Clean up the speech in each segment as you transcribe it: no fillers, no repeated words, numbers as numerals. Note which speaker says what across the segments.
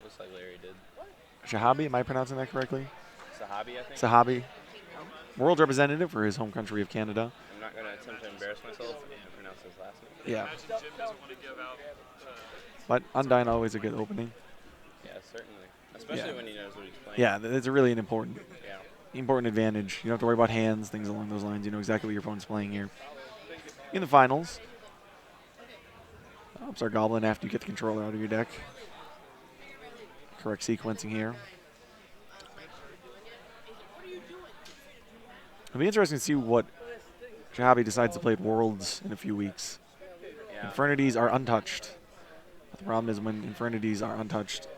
Speaker 1: Looks like Larry did.
Speaker 2: Sehabi, am I pronouncing that correctly?
Speaker 1: Sehabi, I think.
Speaker 2: Sehabi. World representative for his home country of Canada.
Speaker 1: I'm not going to attempt to embarrass myself and pronounce his last name.
Speaker 2: Yeah. But Undyne always a good opening.
Speaker 1: Yeah, certainly. Especially when he knows what he's playing.
Speaker 2: Yeah, it's really an important advantage. You don't have to worry about hands, things along those lines. You know exactly what your opponent's playing here. In the finals, ups our Goblin after you get the controller out of your deck. Correct sequencing here. It'll be interesting to see what Sehabi decides to play at Worlds in a few weeks.
Speaker 1: Yeah.
Speaker 2: Infernities are untouched. But the problem is when Infernities are untouched,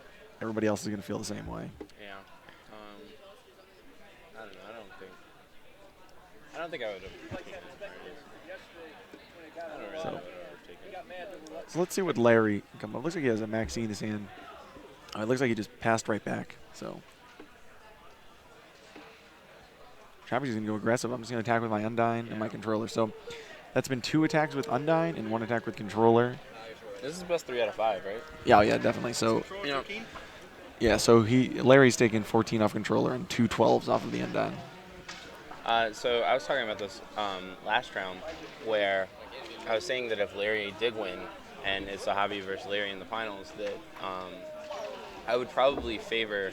Speaker 2: everybody else is going to feel the same way.
Speaker 1: Yeah. I don't know. I don't think I would have taken Infernities. I don't really know what I would have taken.
Speaker 2: So let's see what Larry can come up. Looks like he has a Maxine in his hand. It looks like he just passed right back. So Sehabi's going to go aggressive. I'm just going to attack with my Undyne and my controller. So that's been 2 attacks with Undyne and 1 attack with controller.
Speaker 1: This is best 3 out of 5, right?
Speaker 2: Yeah, yeah, definitely. So yeah, so Larry's taken 14 off controller and 2 12s off of the Undyne.
Speaker 1: So I was talking about this last round where I was saying that if Larry did win and it's Sehabi versus Larry in the finals, that I would probably favor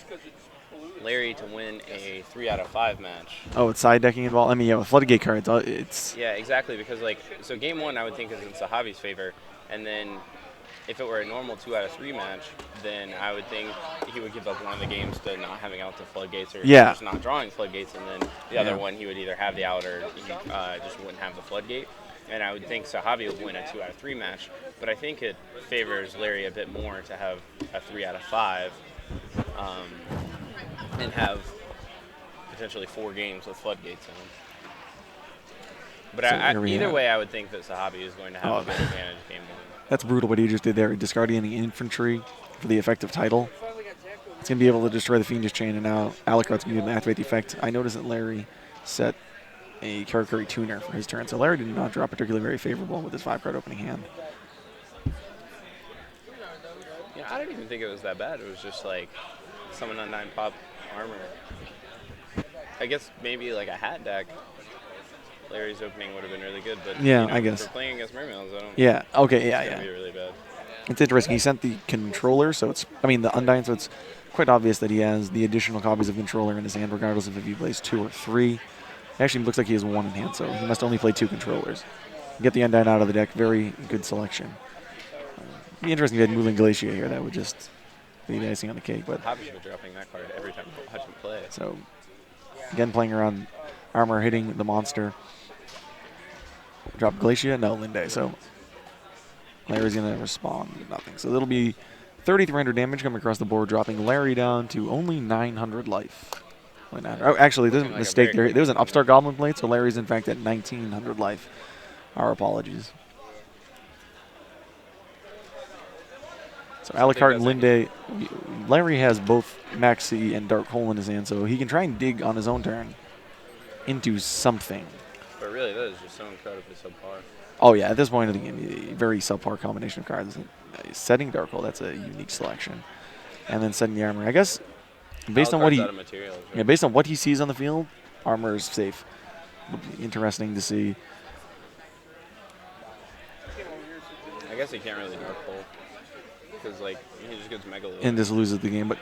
Speaker 1: Larry to win a 3 out of 5 match.
Speaker 2: Oh, it's side decking involved? I mean, yeah, with Floodgate cards, it's...
Speaker 1: Yeah, exactly, because, so game 1 I would think is in Sehabi's favor, and then if it were a normal 2 out of 3 match, then I would think he would give up one of the games to not having out the floodgates or just not drawing floodgates, and then the other one he would either have the out or he just wouldn't have the floodgate. And I would think Sehabi would win a 2 out of 3 match, but I think it favors Larry a bit more to have a 3 out of 5 and have potentially 4 games with floodgates in them. But so either way, I would think that Sehabi is going to have a good advantage game 1.
Speaker 2: That's brutal what he just did there, discarding the infantry for the effective title. It's going to be able to destroy the Fiendish Chain, and now Alucard's going to be able to activate the effect. I noticed that Larry set a Karakuri tuner for his turn, so Larry did not draw particularly very favorable with his 5-card opening hand.
Speaker 1: Yeah, I didn't even think it was that bad. It was just like summon on 9 pop armor. I guess maybe like a hat deck. Larry's opening would have been really good, but
Speaker 2: yeah, I guess
Speaker 1: for playing against Mermails, I don't.
Speaker 2: Yeah. Okay.
Speaker 1: It's gonna be really bad.
Speaker 2: It's interesting. He sent the controller, so the Undyne, so it's quite obvious that he has the additional copies of controller in his hand, regardless of if he plays 2 or 3. It actually looks like he has 1 in hand, so he must only play 2 controllers. Get the Undyne out of the deck. Very good selection. It'd be interesting if he had moving Glacier here. That would just be the icing on the cake. But
Speaker 1: Hobby should be dropping that card every time I watch him play.
Speaker 2: So again, playing around armor, hitting the monster. Drop Glacier, no Linde. So Larry's going to respond to nothing. So it'll be 3,300 damage coming across the board, dropping Larry down to only 900 life. Oh, actually, there's a mistake there. There was an Upstart Goblin plate, so Larry's in fact at 1,900 life. Our apologies. So Alucard and Linde, Larry has both Maxi and Dark Hole in his hand, so he can try and dig on his own turn into something.
Speaker 1: But really, that is just so incredibly subpar.
Speaker 2: Oh yeah, at this point of the game, a very subpar combination of cards. Setting Dark Hole, that's a unique selection. And then setting the armor. I guess based on what based on what he sees on the field, armor is safe. It'll be interesting to see.
Speaker 1: I guess he can't really Dark Hole because he just gets Mega Load.
Speaker 2: And just loses the game, but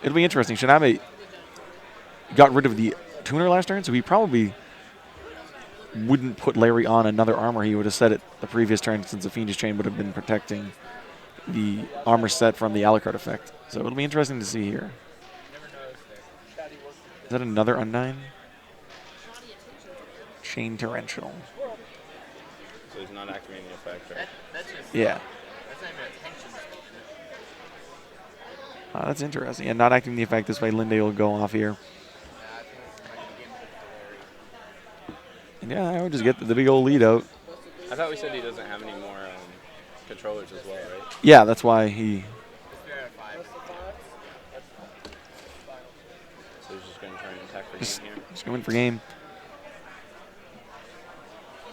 Speaker 2: it'll be interesting. Shinabe got rid of the tuner last turn, so he probably wouldn't put Larry on another armor. He would have set it the previous turn, since the Fiendish Chain would have been protecting the armor set from the Alucard effect. So it'll be interesting to see here. Is that another Undyne? Chain Torrential.
Speaker 1: So he's not activating the effect, right?
Speaker 2: Yeah. That's interesting. And not activating the effect this way, Linde will go off here. And yeah, I would just get the big old lead out.
Speaker 1: I thought we said he doesn't have any more controllers as well, right?
Speaker 2: Yeah, that's why he...
Speaker 1: So he's just going to try and attack for game here?
Speaker 2: Just going for game.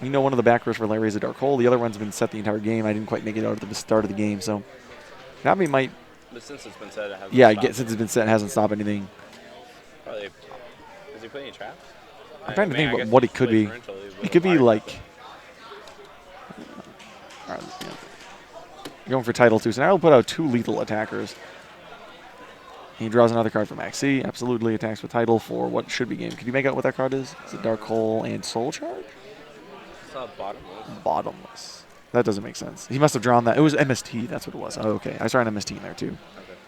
Speaker 2: We know one of the back rows for Larry is a Dark Hole. The other one's been set the entire game. I didn't quite make it out at the start of the game, so Nabi might
Speaker 1: But since it's been said, it hasn't
Speaker 2: Yeah,
Speaker 1: stopped.
Speaker 2: since it's been said, it hasn't stopped anything.
Speaker 1: Probably. Has he put any traps?
Speaker 2: I'm trying to think about
Speaker 1: guess
Speaker 2: what
Speaker 1: he
Speaker 2: it could
Speaker 1: plays
Speaker 2: be.
Speaker 1: torrentially with
Speaker 2: It could be
Speaker 1: fire.
Speaker 2: like. All right, yeah. Going for title 2. So now he'll put out 2 lethal attackers. He draws another card from Maxi. Absolutely attacks with title for what should be game. Could you make out what that card is? Is it Dark Hole and Soul Charge?
Speaker 1: It's bottomless.
Speaker 2: Bottomless. That doesn't make sense. He must have drawn that. It was MST. That's what it was. Oh, okay. I saw an MST in there too.
Speaker 1: Okay.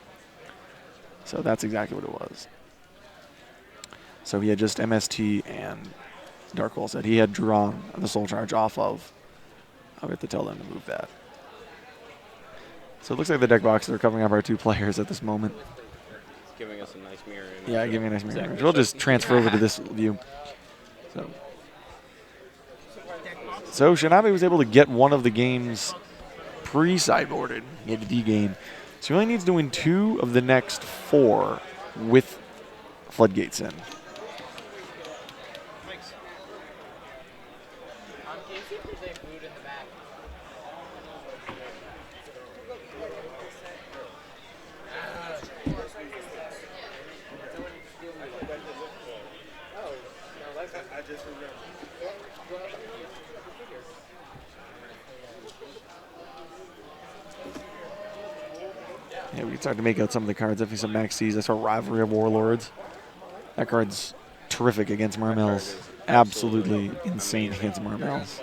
Speaker 2: So that's exactly what it was. So he had just MST and Dark Hole said he had drawn the Soul Charge off of. I'll have to tell them to move that. So it looks like the deck boxes are covering up our 2 players at this moment.
Speaker 1: It's giving us a nice mirror image.
Speaker 2: Yeah, giving a nice mirror
Speaker 1: Exactly.
Speaker 2: image. We'll just transfer over to this view. So Shinabe was able to get one of the games pre-sideboarded. He had the D game. So he only needs to win 2 of the next 4 with floodgates in. Yeah, we can start to make out some of the cards. Definitely some Max C's. I saw Rivalry of Warlords. That card's terrific against Mermails. Absolutely insane against Mermails.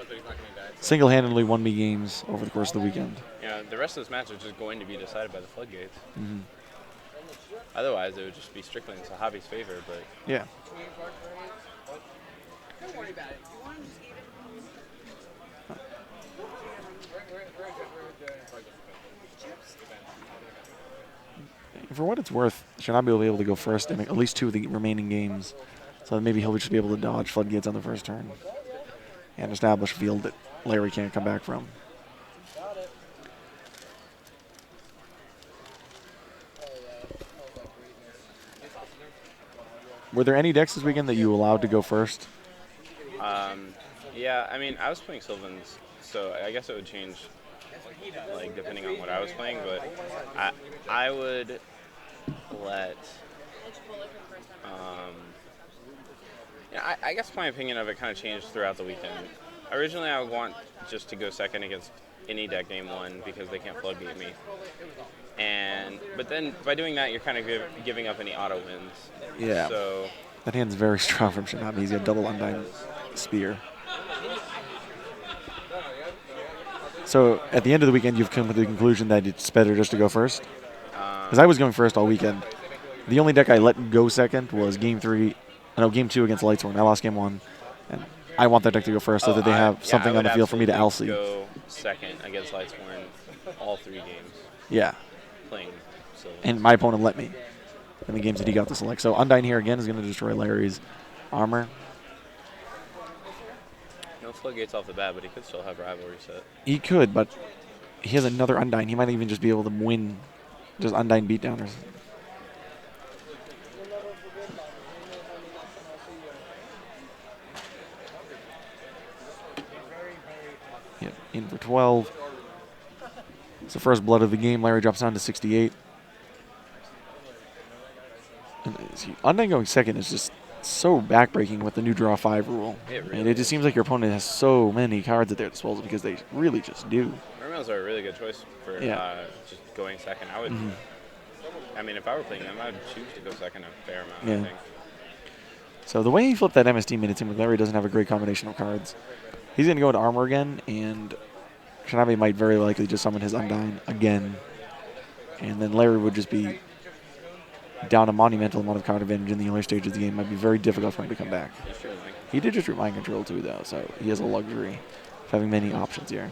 Speaker 2: Single-handedly won me games over the course of the weekend.
Speaker 1: Yeah, the rest of this match is just going to be decided by the floodgates.
Speaker 2: Mm-hmm.
Speaker 1: Otherwise, it would just be strictly in Sehabi's favor. But
Speaker 2: yeah.
Speaker 3: Don't worry about it. You want to just
Speaker 2: For what it's worth, Shinabe will be able to go first in at least 2 of the remaining games. So maybe he'll just be able to dodge floodgates on the first turn and establish a field that Larry can't come back from. Were there any decks this weekend that you allowed to go first?
Speaker 1: Yeah, I mean, I was playing Sylvans, so I guess it would change, like, depending on what I was playing, but I would let, I guess my opinion of it kind of changed throughout the weekend. Originally, I would want just to go second against any deck game 1 because they can't floodgate me. But then by doing that, you're kind of giving up any auto wins.
Speaker 2: Yeah.
Speaker 1: So
Speaker 2: that hand's very strong from Shinabe. He's got double Undying Spear. So at the end of the weekend, you've come to the conclusion that it's better just to go first? Because I was going first all weekend. The only deck I let go second was game 2 against Lightsworn. I lost game 1. And I want that deck to go first so that they have something on the field for me to LC.
Speaker 1: Go second against Lightsworn all 3 games.
Speaker 2: Yeah.
Speaker 1: Playing Sylvans.
Speaker 2: And my opponent let me in the games that he got to select. So Undyne here again is going to destroy Larry's armor.
Speaker 1: No floodgates off the bat, but he could still have rivalry set.
Speaker 2: He could, but he has another Undyne. He might even just be able to win just Undyne beatdown or something. Yep, in for 12. It's the first blood of the game. Larry drops down to 68. And Undyne going second is just so backbreaking with the new draw 5 rule. And it just seems like your opponent has so many cards at their disposal because they really just do.
Speaker 1: Mermails are a really good choice for just going second. I would. I mean, if I were playing them, I would choose to go second a fair amount, I think.
Speaker 2: So the way he flipped that MST made it seem like Larry doesn't have a great combination of cards. He's going to go into armor again, and Shinabe might very likely just summon his Undyne again. And then Larry would just be down a monumental amount of card advantage in the early stages of the game. Might be very difficult for him to come back. He did just mind control too, though, so he has a luxury of having many options here.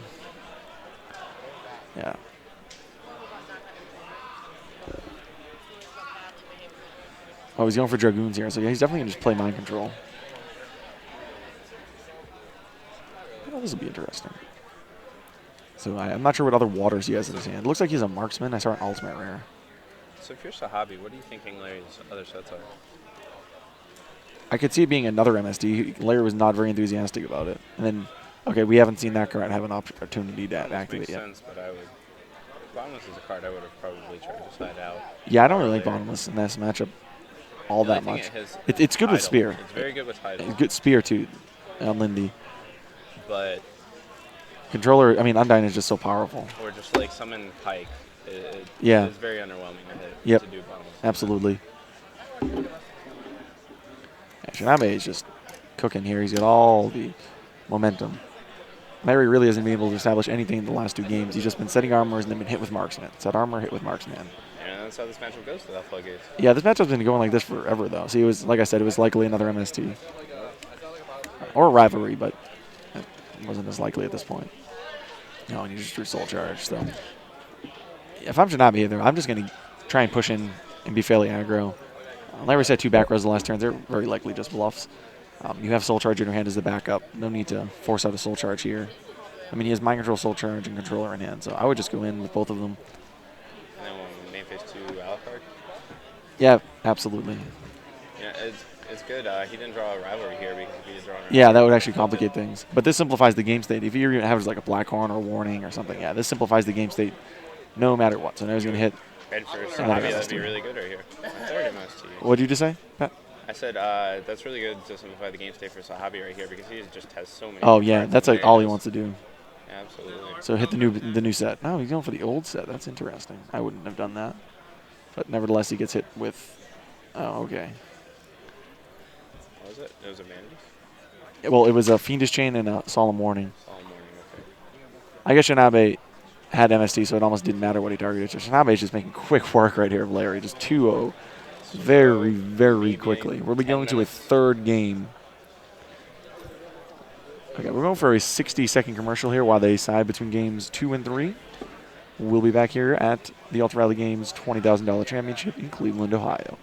Speaker 2: Yeah. Oh, he's going for Dragoons here, so yeah, he's definitely going to just play mind control. Oh, this will be interesting. So I'm not sure what other waters he has in his hand. It looks like he's a marksman. I saw an ultimate rare.
Speaker 1: So if you're Sehabi, what are you thinking Larry's other sets are?
Speaker 2: I could see it being another MSD. Larry was not very enthusiastic about it. And then, okay, we haven't seen that card have an opportunity to activate
Speaker 1: Makes
Speaker 2: yet.
Speaker 1: sense, but I would. Bottomless is a card I would have probably tried to side out.
Speaker 2: Yeah, I don't really like Bottomless in this matchup all that much. It's good with Spear.
Speaker 1: It's very good with Tidal.
Speaker 2: It's good Spear, too, on Lindy.
Speaker 1: But
Speaker 2: Controller, I mean, Undyne is just so powerful.
Speaker 1: Or just like summon Pike.
Speaker 2: Yeah.
Speaker 1: It's very underwhelming to do Bottomless.
Speaker 2: Absolutely. Yeah, Shinabe is just cooking here. He's got all the momentum. Larry really hasn't been able to establish anything in the last 2 games. He's just been setting armors and then been hit with marksman. Set armor, hit with marksman.
Speaker 1: And that's how this matchup goes without floodgates.
Speaker 2: Yeah, this matchup's been going like this forever, though. See, it was, like I said, it was likely another MST. Or a rivalry, but it wasn't as likely at this point. No, and he just drew Soul Charge, so. If I'm Shinabe either, I'm just going to try and push in and be fairly aggro. Larry said 2 back rows the last turns. They're very likely just bluffs. You have Soul Charge in your hand as the backup. No need to force out a Soul Charge here. I mean, he has Mind Control, Soul Charge, and Controller in hand, so I would just go in with both of them.
Speaker 1: And then main phase 2 Alucard?
Speaker 2: Yeah, absolutely.
Speaker 1: Yeah, it's good. He didn't draw a rivalry here because if he drawn a
Speaker 2: yeah, that would actually complicate things. But this simplifies the game state. If you're going to have like a Blackhorn or a Warning or something, yeah, this simplifies the game state no matter what. So now he's going to hit.
Speaker 1: Red for Sehabi, that'd be really good right here. Third MST.
Speaker 2: What did you just say, Pat?
Speaker 1: I said that's really good to simplify the game state for Sehabi right here because he just has so many.
Speaker 2: Oh yeah, that's like all he wants to do.
Speaker 1: Yeah, absolutely.
Speaker 2: So hit the new set. No, he's going for the old set. That's interesting. I wouldn't have done that. But nevertheless, he gets hit with. Oh, okay.
Speaker 1: What was it? It was a Vanity?
Speaker 2: Well, it was a Fiendish Chain and a Solemn Warning.
Speaker 1: Solemn Warning, okay.
Speaker 2: I guess Shinabe had MST, so it almost didn't matter what he targeted. So Shinabe is just making quick work right here of Larry. Just 2-0 very, very quickly. We'll be going to a 3rd game. Okay, we're going for a 60-second commercial here while they side between games 2 and 3. We'll be back here at the Ultra Rally Games $20,000 Championship in Cleveland, Ohio.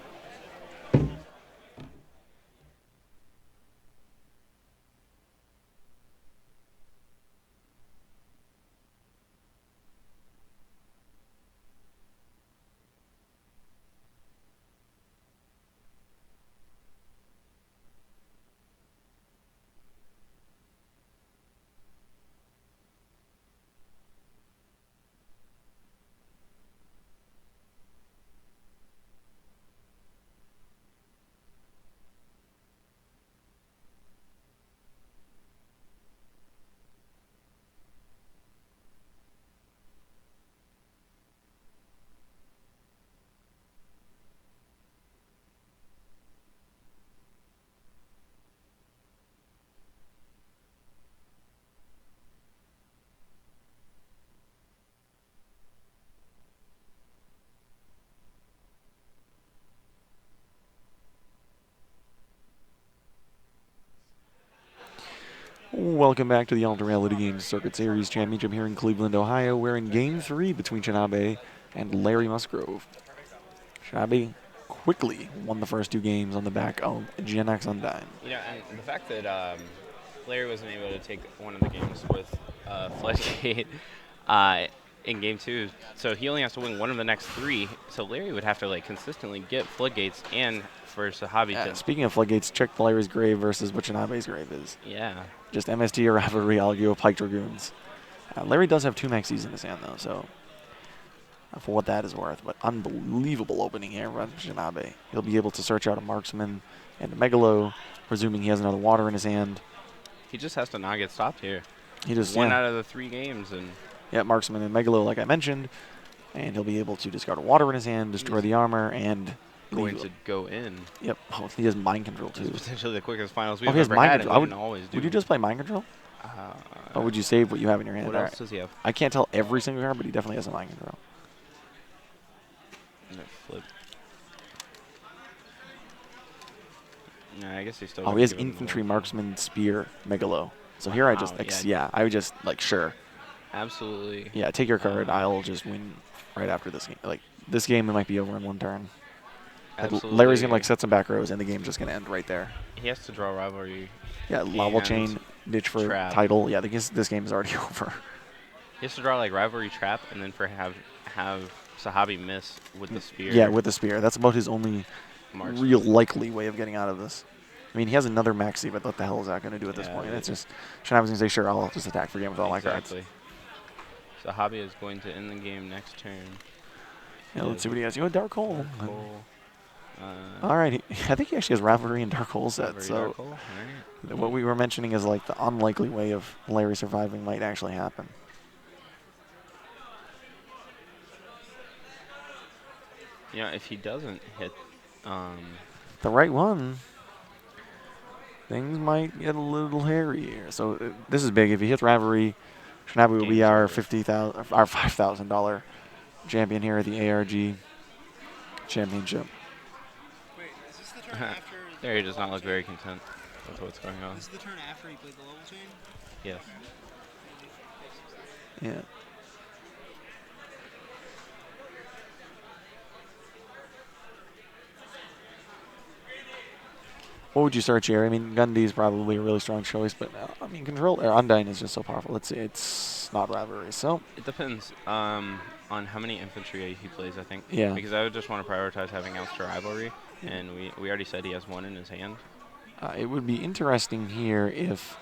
Speaker 2: Welcome back to the Ultra Reality Games Circuit Series Championship here in Cleveland, Ohio. We're in Game 3 between Shinabe and Larry Musgrove. Shinabe quickly won the first 2 games on the back of Gen X Undyne.
Speaker 1: You know, and the fact that Larry wasn't able to take one of the games with Floodgate in Game 2, so he only has to win one of the next 3. So Larry would have to like consistently get Floodgates and for Sehabi to.
Speaker 2: Speaking of Floodgates, check Larry's grave versus what Shinabe's grave is.
Speaker 1: Yeah.
Speaker 2: Just MST or Rivalry, Algio, Pike Dragoons. Larry does have 2 maxis in his hand, though, so for what that is worth. But unbelievable opening here by Shinabe. He'll be able to search out a Marksman and a Megalo, presuming he has another water in his hand.
Speaker 1: He just has to not get stopped here.
Speaker 2: He just
Speaker 1: one out of the 3 games, and
Speaker 2: yeah, Marksman and Megalo, like I mentioned, and he'll be able to discard a water in his hand, destroy the armor, and
Speaker 1: going to go in.
Speaker 2: Yep. Oh, he has Mind Control too.
Speaker 1: It's potentially the quickest finals
Speaker 2: we've ever
Speaker 1: had.
Speaker 2: Would you just play Mind Control? Or would you save what you have in your hand?
Speaker 1: What else does he have?
Speaker 2: I can't tell every single card, but he definitely has a Mind Control.
Speaker 1: Flip. Nah, I guess he still.
Speaker 2: Oh, he has Infantry, Marksman, Spear, Megalo. So here I just, I would just like sure.
Speaker 1: Absolutely.
Speaker 2: Yeah, take your card. I'll just win right after this game. Like this game, it might be over in 1 turn.
Speaker 1: Absolutely.
Speaker 2: Larry's gonna like set some back rows, and the game's just gonna end right there.
Speaker 1: He has to draw rivalry.
Speaker 2: Yeah, Lava Chain, ditch for title. Yeah, this game is already over.
Speaker 1: He has to draw like rivalry trap, and then for have Sehabi miss with the spear.
Speaker 2: Yeah, with the spear. That's about his only real likely way of getting out of this. I mean, he has another maxi, but what the hell is that going to do at this point? It's just Shinabe's going to say, sure, I'll just attack for game with all my cards.
Speaker 1: Sehabi is going to end the game next turn.
Speaker 2: Yeah, let's see what he has. You know, Dark Hole.
Speaker 1: Dark Hole.
Speaker 2: All right. I think he actually has Ravelry and Dark Hole set.
Speaker 1: Ravelry,
Speaker 2: So
Speaker 1: Dark Hole. All right.
Speaker 2: what we were mentioning is like the unlikely way of Larry surviving might actually happen.
Speaker 1: You know, if he doesn't hit
Speaker 2: The right one, things might get a little hairy here. So this is big. If he hits Ravelry, Shinabi will be our $5,000 champion here at the ARG Championship.
Speaker 3: Wait, is this the turn after?
Speaker 1: there, he does not look very content with what's going on.
Speaker 3: This is the turn after he played the level chain?
Speaker 1: Yes.
Speaker 2: Yeah. What would you start here? I mean, Gundy is probably a really strong choice, but I mean, Undyne is just so powerful. Let's see, it's not Ravelry, so.
Speaker 1: It depends on how many infantry he plays, I think.
Speaker 2: Yeah.
Speaker 1: Because I would just want to prioritize having Elster Rivalry, and we already said he has one in his hand.
Speaker 2: It would be interesting here if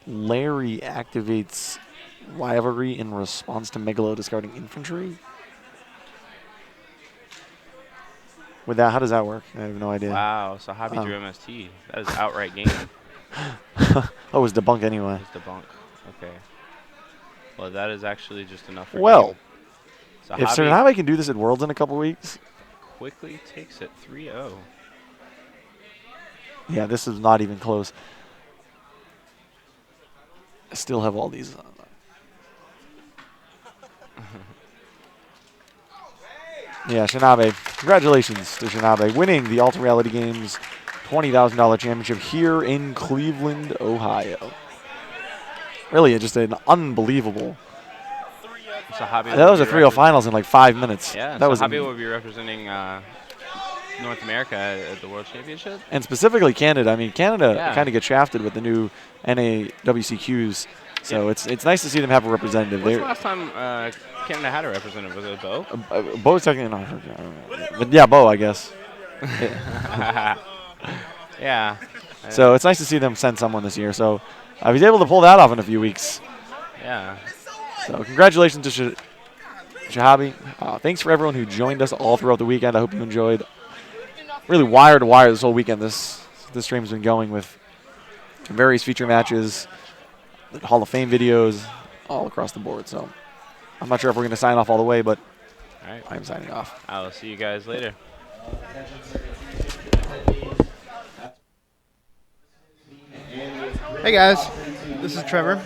Speaker 2: Larry activates Rivalry in response to Megalo discarding infantry. With that, how does that work? I have no idea.
Speaker 1: Wow, Sehabi drew MST. That is outright game.
Speaker 2: Oh, it was debunk anyway.
Speaker 1: It's debunk. Okay. Well, that is actually just enough for
Speaker 2: Well,
Speaker 1: game.
Speaker 2: if Sehabi can do this at Worlds in a couple weeks.
Speaker 1: Quickly takes it 3-0.
Speaker 2: Yeah, this is not even close. I still have all these. Yeah, Shinabe. Congratulations to Shinabe winning the Ultra Reality Games $20,000 championship here in Cleveland, Ohio. Really, just an unbelievable.
Speaker 1: Sehabi
Speaker 2: That was a 3-0 finals in like 5 minutes.
Speaker 1: Yeah,
Speaker 2: that was
Speaker 1: Sehabi will be representing North America at the World Championship.
Speaker 2: And specifically Canada. I mean, Canada kind of gets shafted with the new NAWCQs. So it's nice to see them have a representative.
Speaker 1: When's the last time Canada had a representative? Was it Bo?
Speaker 2: Bo's technically not. But yeah, Bo, I guess.
Speaker 1: Yeah.
Speaker 2: So it's nice to see them send someone this year. So he's able to pull that off in a few weeks.
Speaker 1: Yeah.
Speaker 2: So congratulations to Sehabi. Thanks for everyone who joined us all throughout the weekend. I hope you enjoyed. Really wire to wire this whole weekend. This stream's been going with various feature matches, the Hall of Fame videos, all across the board. So I'm not sure if we're going to sign off all the way, but
Speaker 1: all right.
Speaker 2: I'm signing off.
Speaker 1: I will see you guys later.
Speaker 4: Hey guys, this is Trevor.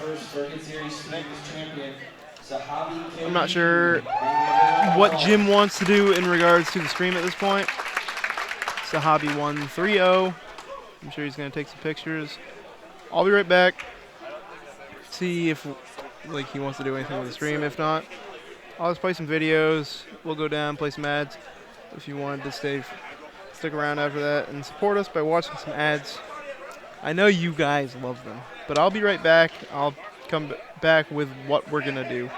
Speaker 4: I'm not sure what Jim wants to do in regards to the stream at this point. Sehabi won 3-0. I'm sure he's going to take some pictures. I'll be right back. See if he wants to do anything with the stream. If not, I'll just play some videos. We'll go down, play some ads. If you wanted to stick around after that and support us by watching some ads. I know you guys love them, but I'll be right back. I'll come back with what we're going to do.